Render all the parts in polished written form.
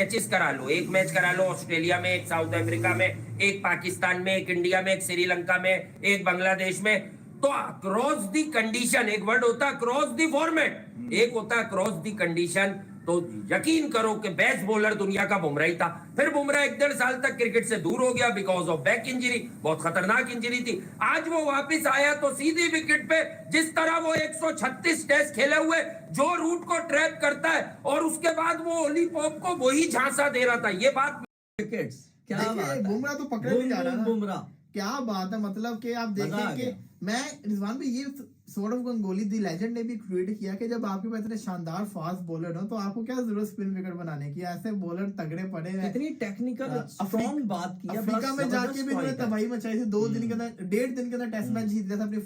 Matches करा लो, एक match करा लो ऑस्ट्रेलिया में, एक साउथ अफ्रीका में, एक पाकिस्तान में, एक इंडिया में, एक श्रीलंका में, एक बांग्लादेश में। तो अक्रॉस दी कंडीशन, एक वर्ड होता है अक्रॉस दी फॉर्मेट, एक होता है अक्रॉस दी कंडीशन। तो यकीन करो कि बेस्ट बॉलर दुनिया का बुमराह ही था। फिर बुमराह 1.5 साल तक क्रिकेट से दूर हो गया बिकॉज ऑफ बैक इंजरी, बहुत खतरनाक इंजरी थी। आज वो वापस आया तो सीधी विकेट पे, जिस तरह वो 136 टेस्ट खेले हुए, जो रूट को ट्रैप करता है, और उसके बाद वो ओली पॉप को वही झांसा दे रहा था। ये बात विकेट्स क्या बात है, बुमराह तो पकड़े नहीं जा रहा ना। बुमराह क्या बात है, मतलब कि आप देखें कि मैं रिजवान भाई ये sort of Ganguly the legend ने भी ट्वीट किया कि जब आपके पास इतने शानदार फास्ट बॉलर हो तो आपको क्या जरूरत स्पिन विकेट बनाने की, ऐसे बॉलर तगड़े पड़े हैं। इतनी टेक्निकल स्ट्रॉन्ग बात की है। अफ्रीका में जाके भी इन्होंने तबाही मचाई थी। 2 दिन के अंदर, 1.5 दिन के अंदर टेस्ट मैच जीत लिया था अपनी।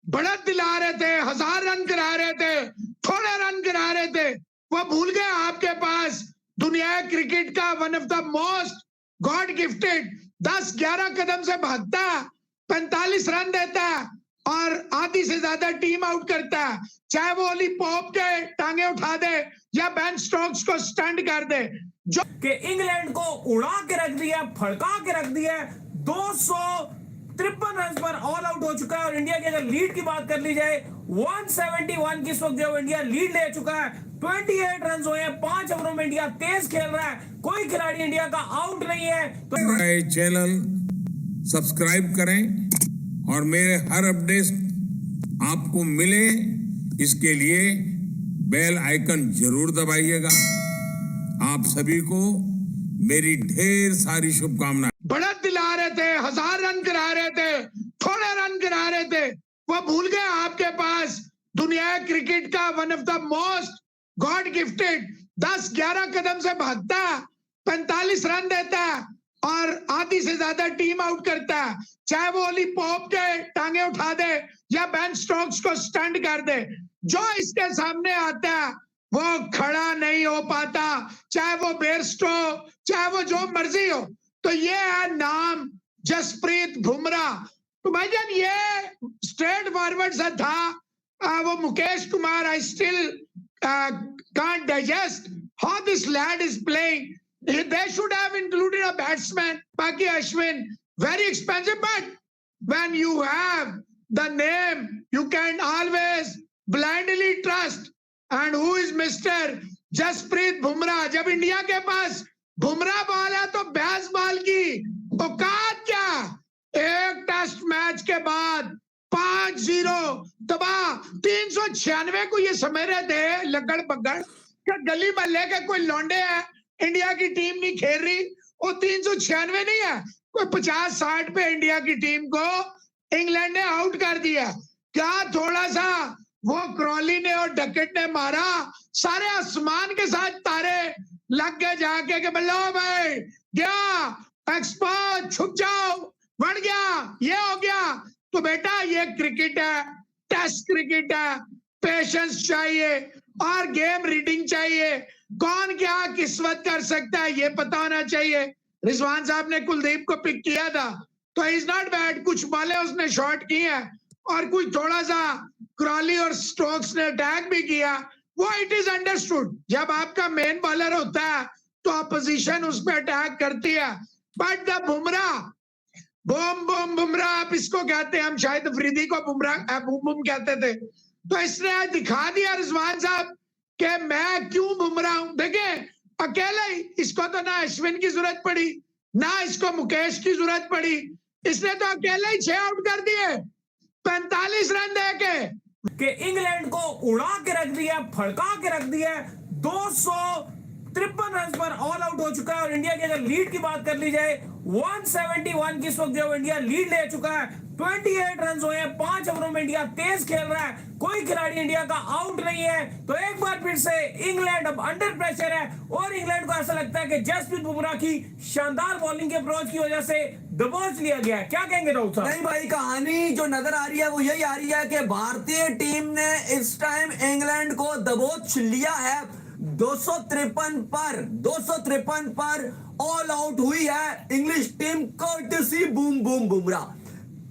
बढ़त दिला रहे थे, 1000 रन करा रहे थे, थोड़े रन करा रहे थे, वो भूल गए आपके पास दुनिया क्रिकेट का one of the most God gifted 10-11 कदम से भागता, 45 रन देता और आधी से ज्यादा टीम आउट करता है, चाहे वो ओली पॉप के टांगे उठा दे या बेन स्टोक्स को स्टंट कर दे। जो कि इंग्लैंड को उड़ा के रख दिया, फड़का के रख दिया। 253 रन पर ऑल आउट हो चुका है। और इंडिया की अगर लीड की बात कर ली जाए, 171 की इस वक्त जो इंडिया लीड ले चुका है। 28 रन हुए हैं 5 ओवरों में। इंडिया तेज खेल रहा है, कोई खिलाड़ी इंडिया का आउट नहीं है। तो चैनल सब्सक्राइब करें और मेरे हर अपडेट आपको मिले, इसके लिए बेल आइकन जरूर दबाइएगा। आप सभी को मेरी ढेर सारी शुभकामनाएं। बढ़त दिला रहे थे, 1000 रन करा रहे थे, थोड़े रन करा रहे थे, वो भूल गए आपके पास दुनिया क्रिकेट का one of the most God gifted 10-11 कदम से भागता, 45 रन देता और आधी से ज्यादा टीम आउट करता है, चाहे वो ओली पॉप के टांगे उठा दे या बेन स्टोक्स को स्टंट कर दे। जो इसके सामने आता है वो खड़ा नहीं हो पाता, चाहे वो बेयरस्टो, चाहे वो जो मर्जी हो। तो ये है नाम जसप्रीत बुमराह। तो भाईजान ये स्ट्रेट फॉरवर्ड सा था। वो Mukesh Kumar, I still can't digest how this lad is playing. They should have included a batsman, Paki Ashwin, very expensive, but when you have the name, you can always blindly trust. And who is Mr. Jasprit Bumrah? जब India के पास Bumrah ball है तो बैस ball की औकात क्या? एक test match के बाद 5-0 तबाह। 396 को ये समझ रहे थे लगड़ बगड़ क्या गली मोहल्ले के कोई लौंडे हैं, इंडिया की टीम नहीं खेल रही। वो 396 नहीं है, कोई 50-60 पे इंडिया की टीम को इंग्लैंड ने आउट कर दिया। क्या थोड़ा सा वो क्रॉली ने और डकेट ने मारा, सारे आसमान के साथ तारे लग गए जाके कि बल्लो भाई गया एक्सपर्ट, छुप जाओ, बढ़ गया, ये हो गया। तो बेटा ये क्रिकेट है, टेस्ट क्रिकेट है, पेशेंस चाहिए और गेम रीडिंग चाहिए। कौन क्या किस्मत कर सकता है ये पता होना चाहिए। रिजवान साहब ने कुलदीप को पिक किया था तो इज नॉट बैड, कुछ बॉलें उसने शॉट की है और कुछ थोड़ा सा क्रॉली और स्टोक्स ने अटैक भी किया। वो इट इज अंडरस्टूड, जब आपका मेन बॉलर होता है तो अपोजिशन उस पर अटैक करती है। But the Bumrah, boom boom Bumrah आप इसको कहते हैं, हम शायद अफरीदी को बुमराह बूम बूम कहते थे। तो इसने आज दिखा दिया रिजवान साहब कि मैं क्यों बुमराह हूं। देखिए अकेले ही इसको तो ना अश्विन की जरूरत पड़ी, ना इसको मुकेश की जरूरत पड़ी, इसने तो अकेले ही 6 आउट कर दिए 45 रन दे के। कि इंग्लैंड को उड़ा के रख दिया, फड़का के रख दिया। 253 रन पर ऑल आउट हो चुका है। और इंडिया की अगर लीड की बात कर ली जाए, 171 की इस वक्त जो इंडिया लीड ले चुका है। 28 रन हुए हैं 5 ओवरों में। इंडिया तेज खेल रहा है, कोई खिलाड़ी इंडिया का आउट नहीं है। तो एक बार फिर से इंग्लैंड अब अंडर प्रेशर है और इंग्लैंड को ऐसा लगता है कि जसप्रीत बुमराह की शानदार बॉलिंग के अप्रोच की वजह से दबोच लिया गया है। क्या कहेंगे राउत साहब? नहीं भाई, कहानी जो नजर आ रही है वो यही आ रही है कि भारतीय टीम ने इस टाइम इंग्लैंड को दबोच लिया है। 253 पर ऑल आउट हुई है English team, courtesy boom boom Bumrah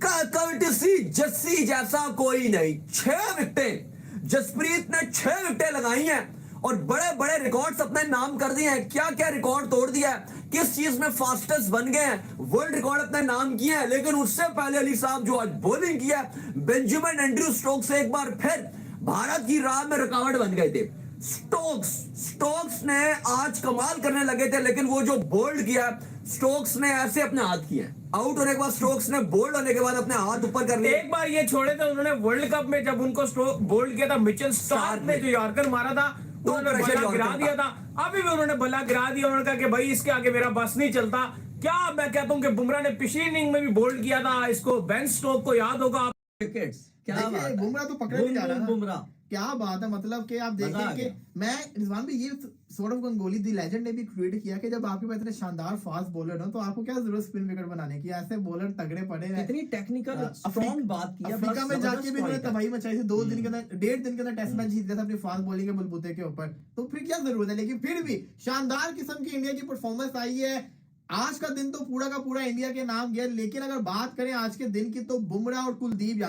का, कर्टसी जस्सी जैसा कोई नहीं। 6 विकेटें जसप्रीत ने 6 विकेटें लगाई हैं और बड़े बड़े रिकॉर्ड्स अपने नाम कर दिए हैं। क्या क्या रिकॉर्ड तोड़ दिया है, किस चीज में फास्टेस्ट बन गए हैं, वर्ल्ड रिकॉर्ड अपने नाम किए हैं। लेकिन उससे पहले अली साहब जो आज बॉलिंग किया, बेंजामिन एंड्रयू स्टोक्स से एक बार फिर भारत की राह में रुकावट बन गए थे। स्टोक्स ने आज कमाल करने लगे थे, लेकिन वो जो बोल्ड किया स्टोक्स ने ऐसे अपने हाथ किए। आउट होने के बाद स्टोक्स ने बोल्ड होने के बाद अपने हाथ ऊपर कर लिए। एक बार ये छोड़े थे उन्होंने वर्ल्ड कप में, जब उनको बोल्ड किया था मिचेल स्टार्क ने जो यॉर्कर मारा था, उन्होंने बल्ला गिरा दिया था। अभी भी उन्होंने बल्ला गिरा दिया, उन्होंने कहा कि भाई इसके आगे मेरा बस नहीं चलता। क्या मैं कहता हूं कि बुमराह ने पिछली इनिंग में भी बोल्ड किया था, इसको बेन स्टोक्स को याद होगा। विकेट्स क्या देखिए, बात है। बुमराह तो पकड़े नहीं जा रहा ना। बुमराह क्या बात है, मतलब कि आप देखें कि मैं रिजवान भाई, ये sort of Ganguly the legend ने भी क्रिएट किया कि जब आपके पास इतने शानदार फास्ट बॉलर हो तो आपको क्या जरूरत स्पिन विकेट बनाने की। ऐसे बॉलर तगड़े पड़े हैं, इतनी टेक्निकल स्ट्रॉन्ग बात की है। अफ्रीका में जाके भी उन्होंने तबाही मचाई थी। 2 दिन के अंदर, 1.5 दिन के अंदर टेस्ट मैच जीत गया था अपनी फास्ट बॉलिंग के बलबूते के ऊपर। तो फिर क्या जरूरत है, लेकिन फिर भी शानदार किस्म की इंडिया की परफॉर्मेंस आई है। आज का दिन तो पूरा का पूरा इंडिया के नाम गया। लेकिन अगर बात करें आज के दिन की, तो बुमराह और कुलदीप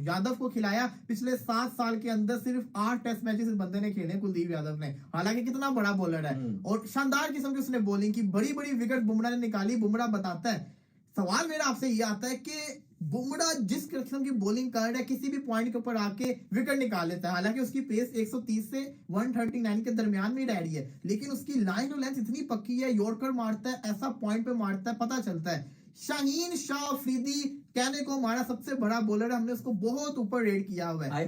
यादव को खिलाया। पिछले 7 साल के अंदर सिर्फ 8 टेस्ट मैचेस इस बंदे ने खेले कुलदीप यादव ने। हालांकि कितना बड़ा बॉलर है और शानदार किस्म की उसने बॉलिंग की, बड़ी बड़ी विकेट बुमराह ने निकाली। बुमराह बताता है, सवाल मेरा आपसे ये आता है कि बुमराह जिस किस्म की बॉलिंग कर रहा है, किसी भी पॉइंट के ऊपर आके विकेट निकाल लेता है। हालांकि उसकी पेस 130 से 139 के दरमियान में रह रही है, लेकिन उसकी लाइन और लेंथ इतनी पक्की है, यॉर्कर मारता है, ऐसा पॉइंट पे मारता है, पता चलता है। शाहीन शाह अफरीदी कहने को हमारा सबसे बड़ा बॉलर है, हमने उसको बहुत ऊपर रेट किया हुआ है।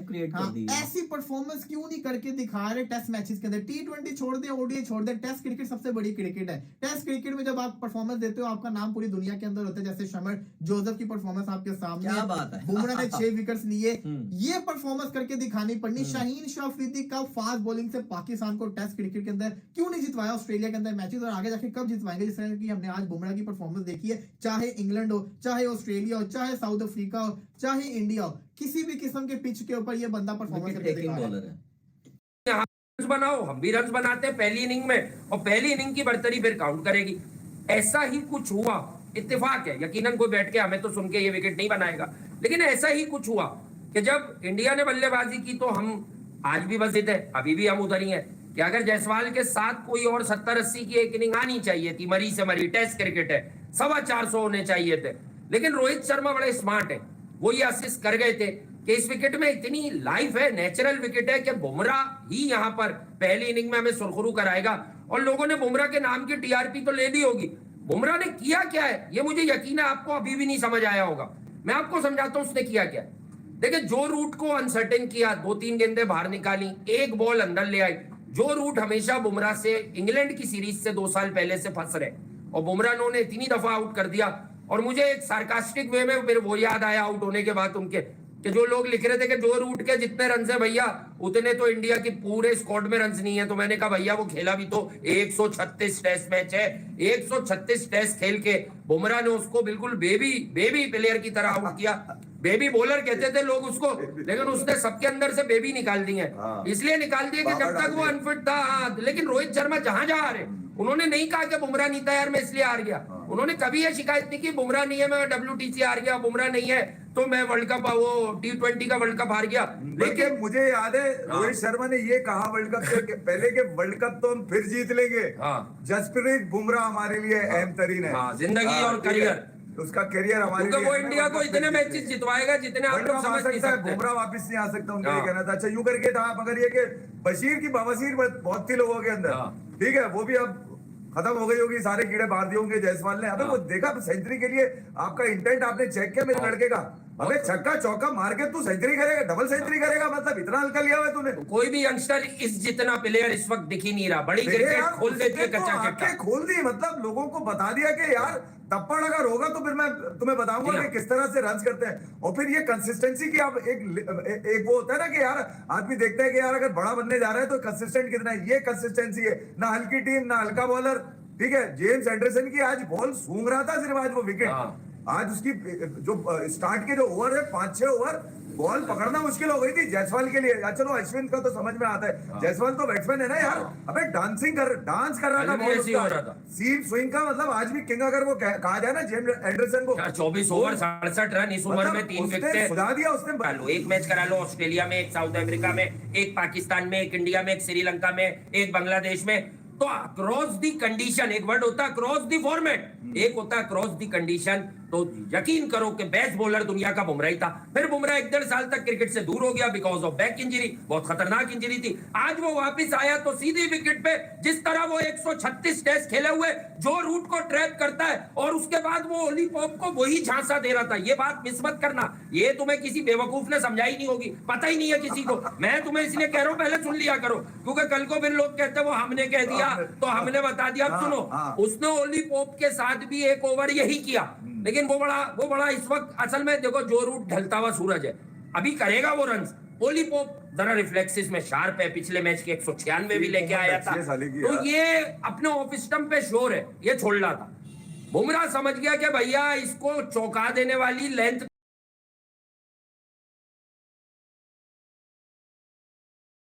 ऐसी परफॉर्मेंस क्यों नहीं करके दिखा रहे टेस्ट मैचेस के अंदर। T20 छोड़ दे, ओडीआई छोड़ दे, टेस्ट क्रिकेट सबसे बड़ी क्रिकेट है। टेस्ट क्रिकेट में जब आप परफॉर्मेंस देते हो, आपका नाम पूरी दुनिया के अंदर होता है। जैसे शमर जोसेफ की परफॉर्मेंस आपके सामने, क्या बात है। बुमराह ने 6 विकेट्स लिए। ये परफॉर्मेंस करके दिखानी पड़नी। शाहीन शाह अफरीदी का फास्ट बॉलिंग से पाकिस्तान को टेस्ट क्रिकेट के अंदर क्यों नहीं जितवाया, ऑस्ट्रेलिया के अंदर मैचेस, और आगे जाके कब जितवाएंगे। जिस तरह की हमने आज बुमराह की परफॉर्मेंस देखी है, चाहे इंग्लैंड हो, चाहे ऑस्ट्रेलिया हो, चाहे साउथ अफ्रीका हो, चाहे इंडिया हो, किसी भी किस्म के पिच के ऊपर ये बंदा परफॉर्मेंस करके दिखा रहा है। रन्स बनाओ, हम भी रन्स बनाते हैं पहली इनिंग में, और पहली इनिंग की बर्तरी फिर काउंट करेगी। ऐसा ही कुछ हुआ, इत्तेफाक है, यकीनन कोई बैठ के हमें तो सुन के ये विकेट नहीं बनाएगा, लेकिन ऐसा ही कुछ हुआ कि जब इंडिया ने बल्लेबाजी की तो हम आज भी बस थे, अभी भी हम उधर ही हैं कि अगर जायसवाल के साथ कोई और 70-80 की एक इनिंग आनी चाहिए थी, मरी से मरी, टेस्ट क्रिकेट है, 425 होने चाहिए थे। लेकिन रोहित शर्मा बड़े स्मार्ट है, वो ये असिस्ट कर गए थे कि इस विकेट में इतनी लाइफ है, नेचुरल विकेट है कि बुमराह ही यहाँ पर पहली इनिंग में हमें सुरखरू कराएगा। और लोगों ने बुमराह के नाम की टीआरपी तो ले ली होगी, बुमराह ने किया क्या है ये मुझे यकीन है आपको अभी भी नहीं समझ आया होगा। मैं आपको समझाता हूं उसने किया क्या। देखिए, जो रूट को अनसर्टेन किया, 2-3 गेंदें बाहर निकाली, एक बॉल अंदर ले आई, जो रूट हमेशा बुमराह से इंग्लैंड की सीरीज से 2 साल पहले से फंस रहे, और बुमराह ने इतनी दफा आउट कर दिया। और मुझे एक सार्कास्टिक वे में फिर वो याद आया आउट होने के बाद उनके, कि जो लोग लिख रहे थे कि जो रूट के जितने रन है भैया उतने तो इंडिया की पूरे स्क्वाड में रन नहीं है। तो मैंने कहा भैया वो खेला भी तो 136 टेस्ट मैच है, 136 टेस्ट खेल के बुमराह ने उसको बिल्कुल बेबी प्लेयर की तरह आउट किया। बेबी बॉलर कहते थे लोग उसको, लेकिन उसने सबके अंदर से बेबी निकाल दी है। इसलिए निकाल दिए कि जब तक वो अनफिट था। लेकिन रोहित शर्मा जहां आ रहे, उन्होंने नहीं कहा कि बुमराह नहीं था यार मैं इसलिए हार गया। उन्होंने कभी ये शिकायत नहीं की बुमराह नहीं है मैं WTC हार गया, बुमराह नहीं है तो मैं वर्ल्ड कप, वो T20 का वर्ल्ड कप हार गया। लेकिन मुझे याद है रोहित शर्मा ने ये कहा वर्ल्ड कप से पहले के वर्ल्ड कप तो हम फिर जीत लेंगे। जसप्रीत बुमराह हमारे लिए अहम तरीन है, जिंदगी और करियर, उसका करियर हमारे लिए, वो इंडिया को इतने मैचेस जितवाएगा जितने आप लोग समझ नहीं सकते। बुमराह वापस नहीं आ सकता, उनका ये कहना था। अच्छा यूं करके था, मगर ये कि बशीर की बवासीर बहुत थी लोगों के अंदर, ठीक है, वो भी अब खत्म हो गई होगी, सारे कीड़े मार दिए होंगे जायसवाल ने। अबे वो देखा सेंचुरी के लिए आपका इंटेंट आपने चेक किया मेरे लड़के का। अबे छक्का चौका मार के तू सेंचुरी करेगा, डबल सेंचुरी करेगा, मतलब इतना हल्का लिया हुआ तूने। कोई भी यंगस्टर इस जितना प्लेयर इस वक्त दिख ही नहीं रहा। बड़ी क्रिकेट खोल देती है कच्चा आंखें खोल दी, मतलब लोगों को बता दिया कि यार तप्पड़ अगर होगा तो फिर मैं तुम्हें बताऊंगा कि किस तरह से रन करते हैं। और फिर ये कंसिस्टेंसी की आप एक वो होता है ना कि यार आदमी देखता है कि यार अगर बड़ा बनने जा रहा है तो कंसिस्टेंट कितना है। ये कंसिस्टेंसी है, ना हल्की टीम ना हल्का बॉलर, ठीक है। जेम्स एंडरसन की आज बॉल सूंघ रहा था सिर्फ, आज वो विकेट, आज उसकी जो स्टार्ट के जो ओवर है 5-6 ओवर बॉल पकड़ना मुश्किल हो गई थी जायसवाल के लिए। यार चलो अश्विन का तो समझ में आता है, जायसवाल तो बैट्समैन है ना यार। अबे डांस कर रहा था कल भी बॉल ऐसे ही उसका। हो रहा था। सीम स्विंग का मतलब आज भी किंग अगर वो कहा जाए ना जेम्स एंडरसन को, 24 ओवर 67 रन इस उम्र में, 3 उसने विकेट सुधा दिया उसने। करा लो, एक मैच करा लो ऑस्ट्रेलिया में, एक साउथ अफ्रीका में, एक पाकिस्तान में, एक इंडिया में, एक श्रीलंका में, एक बांग्लादेश में। तो अक्रॉस दी कंडीशन, एक वर्ड होता है अक्रॉस दी फॉर्मेट, एक होता है अक्रॉस दी कंडीशन। तो यकीन करो कि बेस्ट बॉलर दुनिया का बुमराह ही था। फिर बुमराह 1.5 साल तक क्रिकेट से दूर हो गया बिकॉज ऑफ बैक इंजरी, बहुत खतरनाक इंजरी थी। आज वो वापस आया तो सीधी विकेट पे, जिस तरह वो 136 टेस्ट खेले हुए जो रूट को ट्रैप करता है, और उसके बाद वो ओली पॉप को वही झांसा दे रहा था। ये बात मिस मत करना, ये तुम्हें किसी बेवकूफ ने समझाई नहीं होगी, पता ही नहीं है किसी को। मैं तुम्हें इसलिए कह रहा हूं पहले सुन लिया करो, क्योंकि कल को फिर लोग कहते हैं वो हमने कह दिया तो हमने बता दिया। अब सुनो, उसने ओली पॉप के साथ भी एक ओवर यही किया, लेकिन वो बड़ा इस वक्त असल में देखो जो रूट ढलता हुआ सूरज है, अभी करेगा वो रन। ओली पोप जरा रिफ्लेक्सिस में शार्प है, पिछले मैच के 196 भी लेके आया था, तो ये अपने ऑफ स्टंप पे श्योर है, ये छोड़ रहा था। बुमराह समझ गया कि भैया इसको चौंका देने वाली लेंथ